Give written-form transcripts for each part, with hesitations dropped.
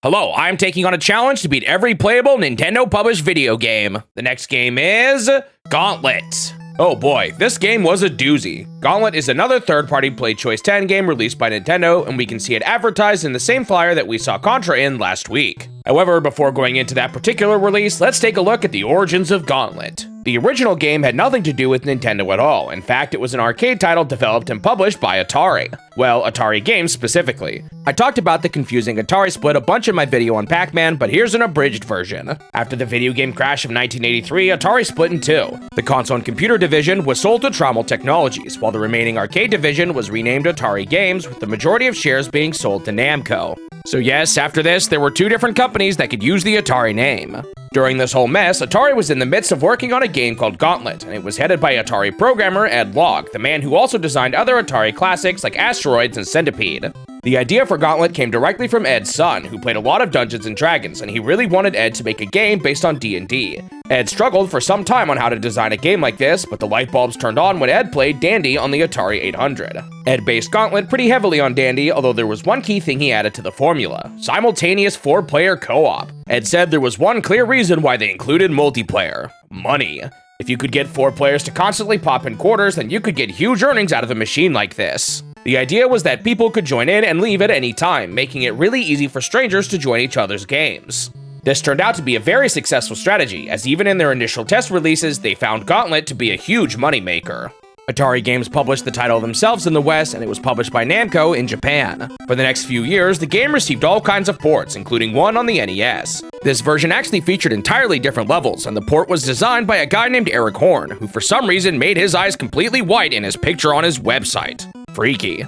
Hello, I'm taking on a challenge to beat every playable Nintendo-published video game. The next game is Gauntlet. Oh boy, this game was a doozy. Gauntlet is another third-party Play Choice 10 game released by Nintendo, and we can see it advertised in the same flyer that we saw Contra in last week. However, before going into that particular release, let's take a look at the origins of Gauntlet. The original game had nothing to do with Nintendo at all. In fact, it was an arcade title developed and published by Atari. Well, Atari Games specifically. I talked about the confusing Atari split a bunch in my video on Pac-Man, but here's an abridged version. After the video game crash of 1983, Atari split in two. The console and computer division was sold to Trommel Technologies, while the remaining arcade division was renamed Atari Games, with the majority of shares being sold to Namco. So yes, after this, there were two different companies that could use the Atari name. During this whole mess, Atari was in the midst of working on a game called Gauntlet, and it was headed by Atari programmer Ed Logg, the man who also designed other Atari classics like Asteroids and Centipede. The idea for Gauntlet came directly from Ed's son, who played a lot of Dungeons & Dragons, and he really wanted Ed to make a game based on D&D. Ed struggled for some time on how to design a game like this, but the light bulbs turned on when Ed played Dandy on the Atari 800. Ed based Gauntlet pretty heavily on Dandy, although there was one key thing he added to the formula: simultaneous 4-player co-op. Ed said there was one clear reason why they included multiplayer: money. If you could get 4 players to constantly pop in quarters, then you could get huge earnings out of a machine like this. The idea was that people could join in and leave at any time, making it really easy for strangers to join each other's games. This turned out to be a very successful strategy, as even in their initial test releases, they found Gauntlet to be a huge moneymaker. Atari Games published the title themselves in the West, and it was published by Namco in Japan. For the next few years, the game received all kinds of ports, including one on the NES. This version actually featured entirely different levels, and the port was designed by a guy named Eric Horn, who for some reason made his eyes completely white in his picture on his website. Freaky.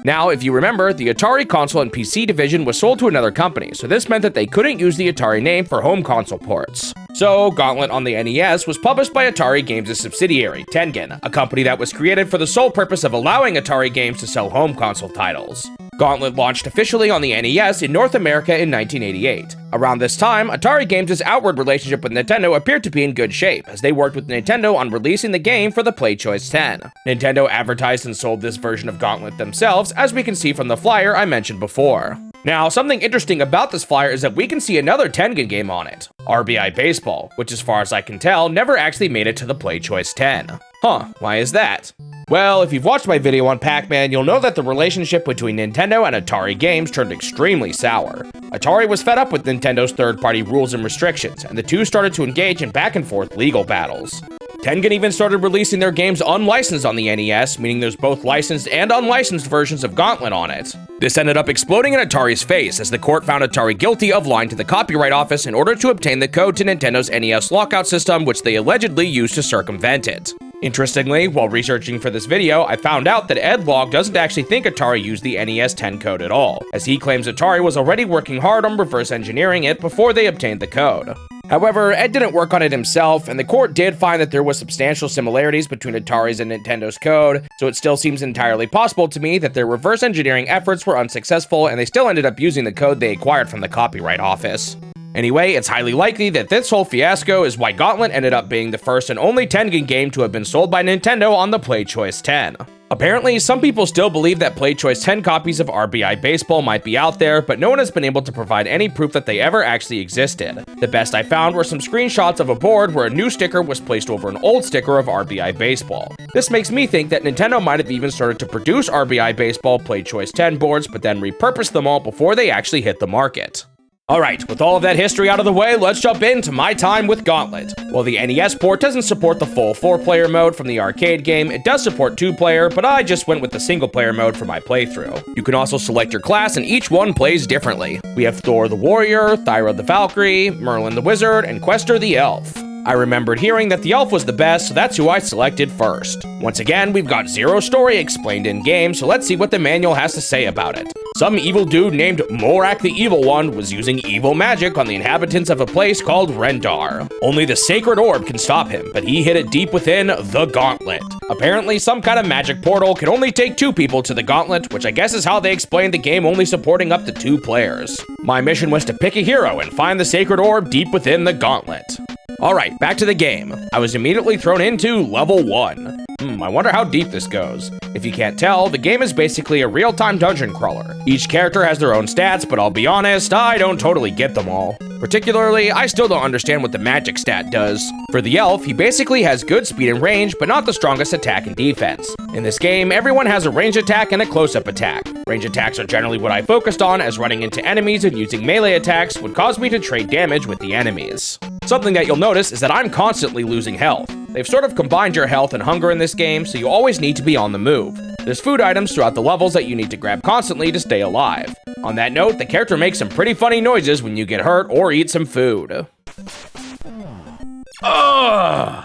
Now, if you remember, the Atari console and PC division was sold to another company, so this meant that they couldn't use the Atari name for home console ports. So, Gauntlet on the NES was published by Atari Games' subsidiary, Tengen, a company that was created for the sole purpose of allowing Atari Games to sell home console titles. Gauntlet launched officially on the NES in North America in 1988. Around this time, Atari Games' outward relationship with Nintendo appeared to be in good shape, as they worked with Nintendo on releasing the game for the Play Choice 10. Nintendo advertised and sold this version of Gauntlet themselves, as we can see from the flyer I mentioned before. Now, something interesting about this flyer is that we can see another Tengen game on it, RBI Baseball, which as far as I can tell, never actually made it to the Play Choice 10. Huh, why is that? Well, if you've watched my video on Pac-Man, you'll know that the relationship between Nintendo and Atari Games turned extremely sour. Atari was fed up with Nintendo's third-party rules and restrictions, and the two started to engage in back-and-forth legal battles. Tengen even started releasing their games unlicensed on the NES, meaning there's both licensed and unlicensed versions of Gauntlet on it. This ended up exploding in Atari's face, as the court found Atari guilty of lying to the Copyright Office in order to obtain the code to Nintendo's NES lockout system, which they allegedly used to circumvent it. Interestingly, while researching for this video, I found out that Ed Logg doesn't actually think Atari used the NES 10 code at all, as he claims Atari was already working hard on reverse engineering it before they obtained the code. However, Ed didn't work on it himself, and the court did find that there was substantial similarities between Atari's and Nintendo's code, so it still seems entirely possible to me that their reverse engineering efforts were unsuccessful and they still ended up using the code they acquired from the Copyright Office. Anyway, it's highly likely that this whole fiasco is why Gauntlet ended up being the first and only Tengen game to have been sold by Nintendo on the Play Choice 10. Apparently, some people still believe that Play Choice 10 copies of RBI Baseball might be out there, but no one has been able to provide any proof that they ever actually existed. The best I found were some screenshots of a board where a new sticker was placed over an old sticker of RBI Baseball. This makes me think that Nintendo might have even started to produce RBI Baseball Play Choice 10 boards, but then repurposed them all before they actually hit the market. Alright, with all of that history out of the way, let's jump into my time with Gauntlet. While the NES port doesn't support the full 4-player mode from the arcade game, it does support 2-player, but I just went with the single-player mode for my playthrough. You can also select your class, and each one plays differently. We have Thor the Warrior, Thyra the Valkyrie, Merlin the Wizard, and Questor the Elf. I remembered hearing that the elf was the best, so that's who I selected first. Once again, we've got zero story explained in-game, so let's see what the manual has to say about it. Some evil dude named Morak the Evil One was using evil magic on the inhabitants of a place called Rendar. Only the sacred orb can stop him, but he hid it deep within the Gauntlet. Apparently, some kind of magic portal can only take 2 people to the Gauntlet, which I guess is how they explained the game only supporting up to 2 players. My mission was to pick a hero and find the sacred orb deep within the Gauntlet. Alright, back to the game. I was immediately thrown into level 1. I wonder how deep this goes. If you can't tell, the game is basically a real-time dungeon crawler. Each character has their own stats, but I'll be honest, I don't totally get them all. Particularly, I still don't understand what the magic stat does. For the elf, he basically has good speed and range, but not the strongest attack and defense. In this game, everyone has a range attack and a close-up attack. Range attacks are generally what I focused on, as running into enemies and using melee attacks would cause me to trade damage with the enemies. Something that you'll notice is that I'm constantly losing health. They've sort of combined your health and hunger in this game, so you always need to be on the move. There's food items throughout the levels that you need to grab constantly to stay alive. On that note, the character makes some pretty funny noises when you get hurt or eat some food. Ugh.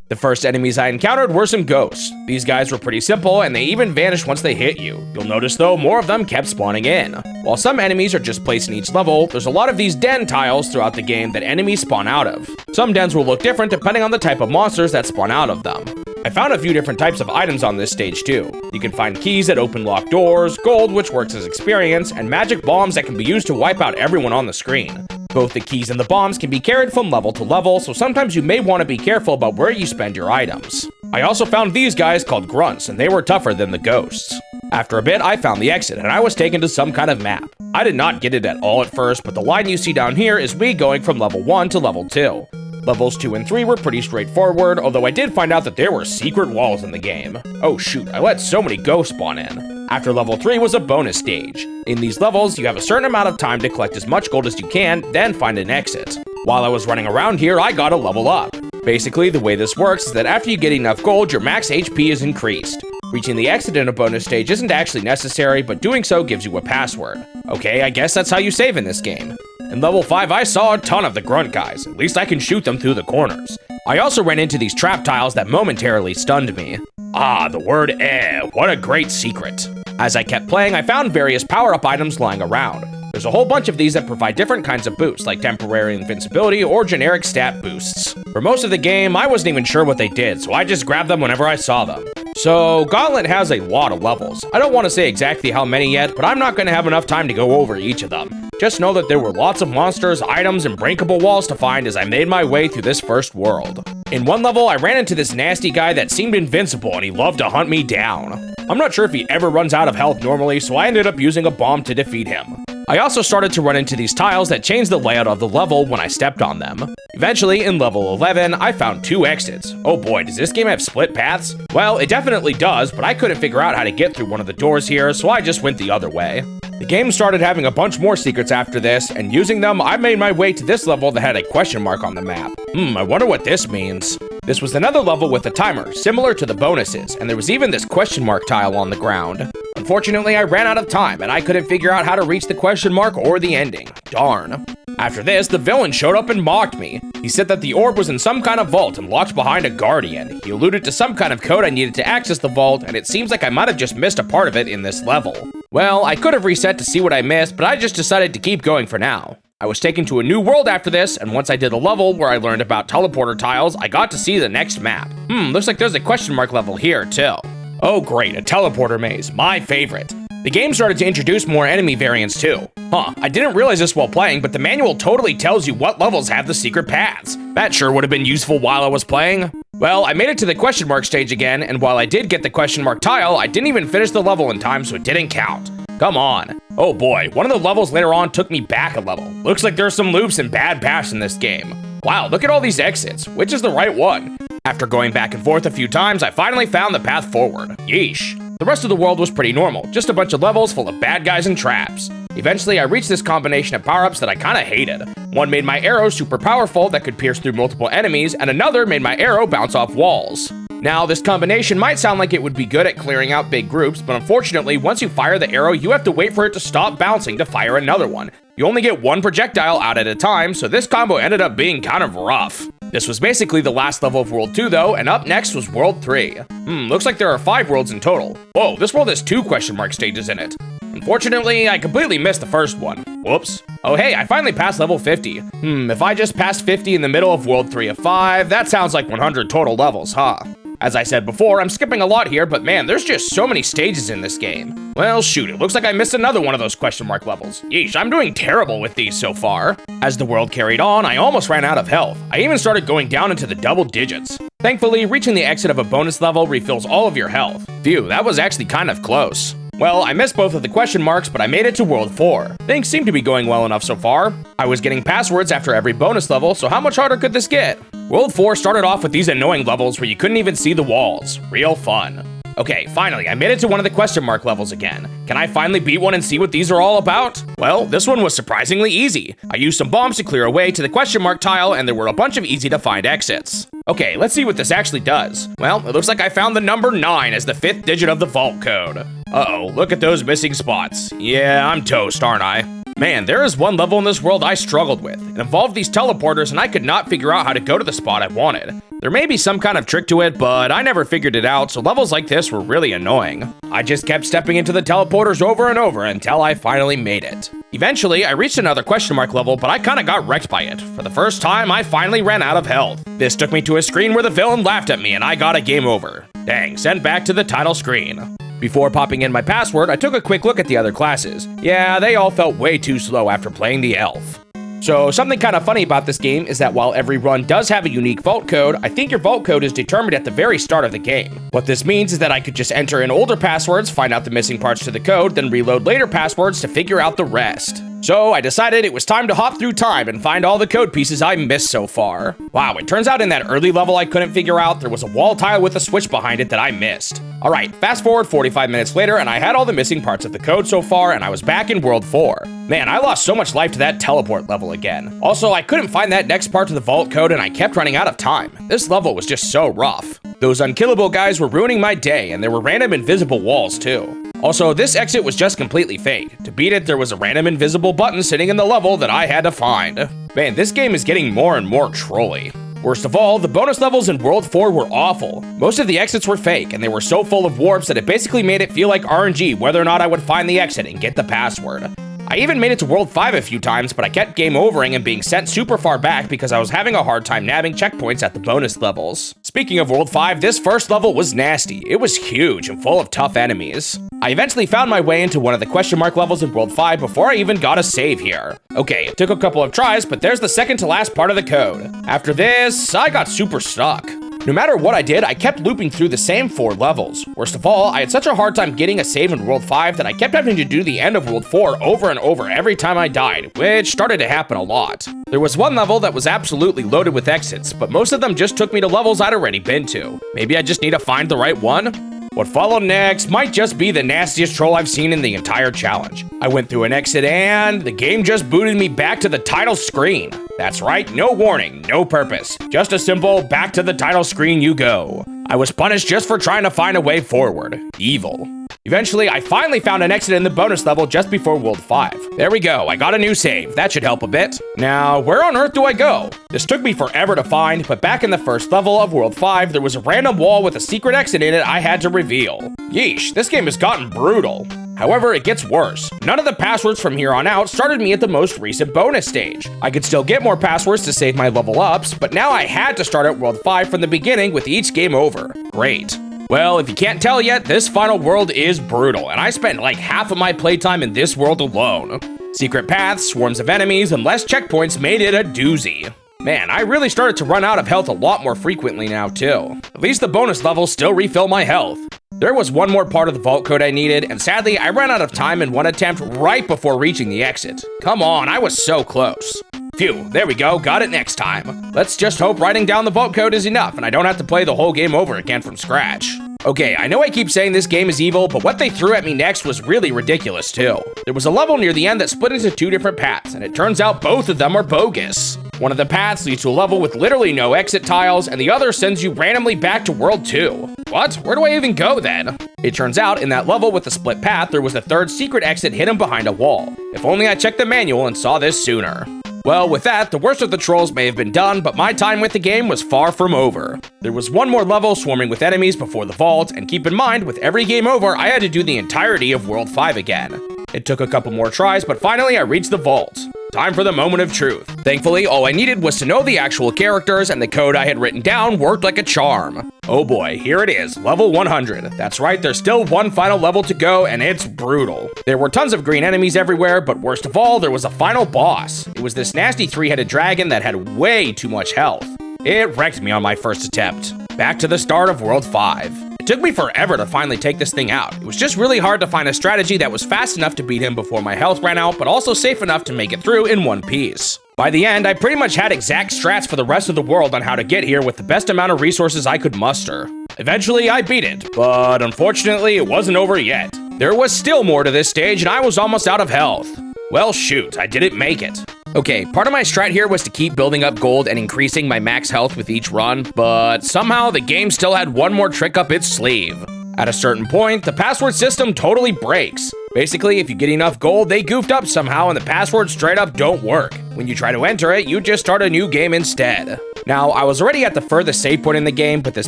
The first enemies I encountered were some ghosts. These guys were pretty simple, and they even vanished once they hit you. You'll notice though, more of them kept spawning in. While some enemies are just placed in each level, there's a lot of these den tiles throughout the game that enemies spawn out of. Some dens will look different depending on the type of monsters that spawn out of them. I found a few different types of items on this stage too. You can find keys that open locked doors, gold which works as experience, and magic bombs that can be used to wipe out everyone on the screen. Both the keys and the bombs can be carried from level to level, so sometimes you may want to be careful about where you spend your items. I also found these guys called grunts, and they were tougher than the ghosts. After a bit, I found the exit, and I was taken to some kind of map. I did not get it at all at first, but the line you see down here is me going from level 1 to level 2. Levels 2 and 3 were pretty straightforward, although I did find out that there were secret walls in the game. Oh shoot, I let so many ghosts spawn in. After level 3 was a bonus stage. In these levels, you have a certain amount of time to collect as much gold as you can, then find an exit. While I was running around here, I got a level up. Basically, the way this works is that after you get enough gold, your max HP is increased. Reaching the exit in a bonus stage isn't actually necessary, but doing so gives you a password. Okay, I guess that's how you save in this game. In level 5, I saw a ton of the grunt guys. At least I can shoot them through the corners. I also ran into these trap tiles that momentarily stunned me. Ah, the word eh, what a great secret. As I kept playing, I found various power-up items lying around. There's a whole bunch of these that provide different kinds of boosts, like temporary invincibility or generic stat boosts. For most of the game, I wasn't even sure what they did, so I just grabbed them whenever I saw them. So, Gauntlet has a lot of levels. I don't want to say exactly how many yet, but I'm not going to have enough time to go over each of them. Just know that there were lots of monsters, items, and breakable walls to find as I made my way through this first world. In one level, I ran into this nasty guy that seemed invincible and he loved to hunt me down. I'm not sure if he ever runs out of health normally, so I ended up using a bomb to defeat him. I also started to run into these tiles that changed the layout of the level when I stepped on them. Eventually, in level 11, I found 2 exits. Oh boy, does this game have split paths? Well, it definitely does, but I couldn't figure out how to get through one of the doors here, so I just went the other way. The game started having a bunch more secrets after this, and using them, I made my way to this level that had a question mark on the map. I wonder what this means. This was another level with a timer, similar to the bonuses, and there was even this question mark tile on the ground. Unfortunately, I ran out of time, and I couldn't figure out how to reach the question mark or the ending. Darn. After this, the villain showed up and mocked me. He said that the orb was in some kind of vault and locked behind a guardian. He alluded to some kind of code I needed to access the vault, and it seems like I might have just missed a part of it in this level. Well, I could have reset to see what I missed, but I just decided to keep going for now. I was taken to a new world after this, and once I did a level where I learned about teleporter tiles, I got to see the next map. Looks like there's a question mark level here, too. Oh great, a teleporter maze, my favorite. The game started to introduce more enemy variants too. I didn't realize this while playing, but the manual totally tells you what levels have the secret paths. That sure would have been useful while I was playing. Well, I made it to the question mark stage again, and while I did get the question mark tile, I didn't even finish the level in time, so it didn't count. Come on. Oh boy, one of the levels later on took me back a level. Looks like there's some loops and bad paths in this game. Wow, look at all these exits. Which is the right one? After going back and forth a few times, I finally found the path forward. Yeesh. The rest of the world was pretty normal, just a bunch of levels full of bad guys and traps. Eventually, I reached this combination of power-ups that I kinda hated. One made my arrow super powerful that could pierce through multiple enemies, and another made my arrow bounce off walls. Now, this combination might sound like it would be good at clearing out big groups, but unfortunately, once you fire the arrow, you have to wait for it to stop bouncing to fire another one. You only get one projectile out at a time, so this combo ended up being kind of rough. This was basically the last level of World 2 though, and up next was World 3. Looks like there are 5 worlds in total. Whoa, this world has 2 question mark stages in it. Unfortunately, I completely missed the first one. Whoops. Oh hey, I finally passed level 50. If I just passed 50 in the middle of World 3 of 5, that sounds like 100 total levels, huh? As I said before, I'm skipping a lot here, but man, there's just so many stages in this game. Well, shoot, it looks like I missed another one of those question mark levels. Yeesh, I'm doing terrible with these so far. As the world carried on, I almost ran out of health. I even started going down into the double digits. Thankfully, reaching the exit of a bonus level refills all of your health. Phew, that was actually kind of close. Well, I missed both of the question marks, but I made it to World 4. Things seem to be going well enough so far. I was getting passwords after every bonus level, so how much harder could this get? World 4 started off with these annoying levels where you couldn't even see the walls. Real fun. Okay, finally, I made it to one of the question mark levels again. Can I finally beat one and see what these are all about? Well, this one was surprisingly easy. I used some bombs to clear a way to the question mark tile, and there were a bunch of easy to find exits. Okay, let's see what this actually does. Well, it looks like I found the number 9 as the 5th digit of the vault code. Uh-oh, look at those missing spots. Yeah, I'm toast, aren't I? Man, there is one level in this world I struggled with. It involved these teleporters and I could not figure out how to go to the spot I wanted. There may be some kind of trick to it, but I never figured it out, so levels like this were really annoying. I just kept stepping into the teleporters over and over until I finally made it. Eventually, I reached another question mark level, but I kinda got wrecked by it. For the first time, I finally ran out of health. This took me to a screen where the villain laughed at me and I got a game over. Dang, sent back to the title screen. Before popping in my password, I took a quick look at the other classes. Yeah, they all felt way too slow after playing the elf. So something kind of funny about this game is that while every run does have a unique vault code, I think your vault code is determined at the very start of the game. What this means is that I could just enter in older passwords, find out the missing parts to the code, then reload later passwords to figure out the rest. So I decided it was time to hop through time and find all the code pieces I missed so far. Wow, it turns out in that early level I couldn't figure out, there was a wall tile with a switch behind it that I missed. Alright, fast forward 45 minutes later and I had all the missing parts of the code so far and I was back in World 4. Man, I lost so much life to that teleport level again. Also, I couldn't find that next part to the vault code and I kept running out of time. This level was just so rough. Those unkillable guys were ruining my day and there were random invisible walls too. Also, this exit was just completely fake. To beat it, there was a random invisible button sitting in the level that I had to find. Man, this game is getting more and more trolly. Worst of all, the bonus levels in World 4 were awful. Most of the exits were fake, and they were so full of warps that it basically made it feel like RNG whether or not I would find the exit and get the password. I even made it to World 5 a few times, but I kept game overing and being sent super far back because I was having a hard time nabbing checkpoints at the bonus levels. Speaking of World 5, this first level was nasty. It was huge and full of tough enemies. I eventually found my way into one of the question mark levels in World 5 before I even got a save here. Okay, it took a couple of tries, but there's the second to last part of the code. After this, I got super stuck. No matter what I did, I kept looping through the same 4 levels. Worst of all, I had such a hard time getting a save in World 5 that I kept having to do the end of World 4 over and over every time I died, which started to happen a lot. There was one level that was absolutely loaded with exits, but most of them just took me to levels I'd already been to. Maybe I just need to find the right one? What followed next might just be the nastiest troll I've seen in the entire challenge. I went through an exit and the game just booted me back to the title screen. That's right, no warning, no purpose. Just a simple back to the title screen you go. I was punished just for trying to find a way forward. Evil. Eventually, I finally found an exit in the bonus level just before World 5. There we go, I got a new save. That should help a bit. Now, where on earth do I go? This took me forever to find, but back in the first level of World 5, there was a random wall with a secret exit in it I had to reveal. Yeesh, this game has gotten brutal. However, it gets worse. None of the passwords from here on out started me at the most recent bonus stage. I could still get more passwords to save my level ups, but now I had to start at World 5 from the beginning with each game over. Great. Well, if you can't tell yet, this final world is brutal, and I spent like half of my playtime in this world alone. Secret paths, swarms of enemies, and less checkpoints made it a doozy. Man, I really started to run out of health a lot more frequently now too. At least the bonus levels still refill my health. There was one more part of the vault code I needed, and sadly, I ran out of time in one attempt right before reaching the exit. Come on, I was so close. Phew, there we go, got it next time. Let's just hope writing down the vault code is enough and I don't have to play the whole game over again from scratch. Okay, I know I keep saying this game is evil, but what they threw at me next was really ridiculous too. There was a level near the end that split into 2 different paths, and it turns out both of them are bogus. One of the paths leads to a level with literally no exit tiles, and the other sends you randomly back to World 2. What? Where do I even go then? It turns out in that level with the split path, there was a third secret exit hidden behind a wall. If only I checked the manual and saw this sooner. Well, with that, the worst of the trolls may have been done, but my time with the game was far from over. There was one more level swarming with enemies before the vault, and keep in mind, with every game over, I had to do the entirety of World 5 again. It took a couple more tries, but finally I reached the vault. time for the moment of truth. Thankfully, all I needed was to know the actual characters, and the code I had written down worked like a charm. Oh boy, here it is, level 100. That's right, there's still one final level to go, and it's brutal. There were tons of green enemies everywhere, but worst of all, there was a final boss. It was this nasty three-headed dragon that had way too much health. It wrecked me on my first attempt. Back to the start of World 5. It took me forever to finally take this thing out. It was just really hard to find a strategy that was fast enough to beat him before my health ran out, but also safe enough to make it through in one piece. By the end, I pretty much had exact strats for the rest of the world on how to get here with the best amount of resources I could muster. Eventually, I beat it, but unfortunately, it wasn't over yet. There was still more to this stage, and I was almost out of health. Well, shoot, I didn't make it. Okay, part of my strat here was to keep building up gold and increasing my max health with each run, but somehow the game still had one more trick up its sleeve. At a certain point, the password system totally breaks. Basically, if you get enough gold, they goofed up somehow and the passwords straight up don't work. When you try to enter it, you just start a new game instead. Now, I was already at the furthest save point in the game, but this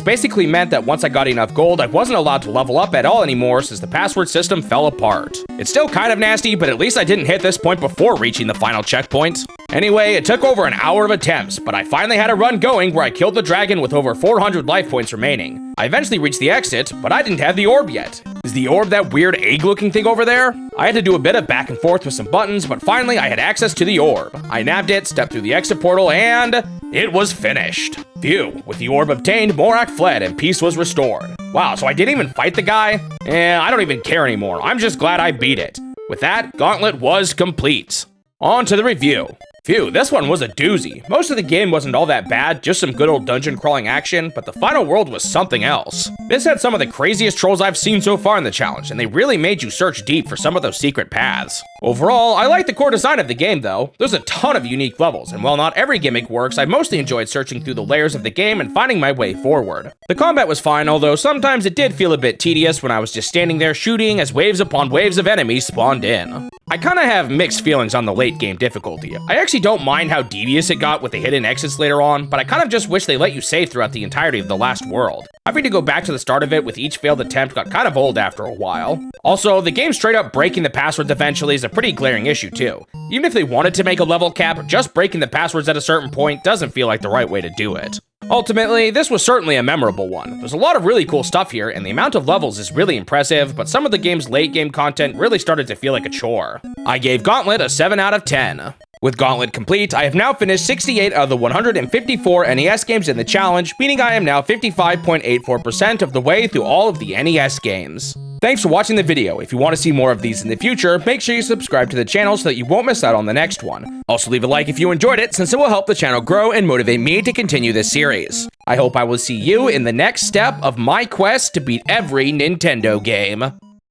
basically meant that once I got enough gold, I wasn't allowed to level up at all anymore since the password system fell apart. It's still kind of nasty, but at least I didn't hit this point before reaching the final checkpoint. Anyway, it took over an hour of attempts, but I finally had a run going where I killed the dragon with over 400 life points remaining. I eventually reached the exit, but I didn't have the orb yet. Is the orb that weird egg-looking thing over there? I had to do a bit of back and forth with some buttons, but finally I had access to the orb. I nabbed it, stepped through the exit portal, and it was finished. Phew, with the orb obtained, Morak fled and peace was restored. Wow, so I didn't even fight the guy? I don't even care anymore. I'm just glad I beat it. With that, Gauntlet was complete. On to the review. Phew, this one was a doozy. Most of the game wasn't all that bad, just some good old dungeon crawling action, but the final world was something else. This had some of the craziest trolls I've seen so far in the challenge, and they really made you search deep for some of those secret paths. Overall, I like the core design of the game though. There's a ton of unique levels, and while not every gimmick works, I mostly enjoyed searching through the layers of the game and finding my way forward. The combat was fine, although sometimes it did feel a bit tedious when I was just standing there shooting as waves upon waves of enemies spawned in. I kinda have mixed feelings on the late game difficulty. I actually don't mind how devious it got with the hidden exits later on, but I kind of just wish they let you save throughout the entirety of the last world. Having to go back to the start of it with each failed attempt got kind of old after a while. Also, the game straight up breaking the passwords eventually is a pretty glaring issue too. Even if they wanted to make a level cap, just breaking the passwords at a certain point doesn't feel like the right way to do it. Ultimately, this was certainly a memorable one. There's a lot of really cool stuff here, and the amount of levels is really impressive, but some of the game's late game content really started to feel like a chore. I gave Gauntlet a 7 out of 10. With Gauntlet complete, I have now finished 68 of the 154 NES games in the challenge, meaning I am now 55.84% of the way through all of the NES games. Thanks for watching the video. If you want to see more of these in the future, make sure you subscribe to the channel so that you won't miss out on the next one. Also leave a like if you enjoyed it, since it will help the channel grow and motivate me to continue this series. I hope I will see you in the next step of my quest to beat every Nintendo game.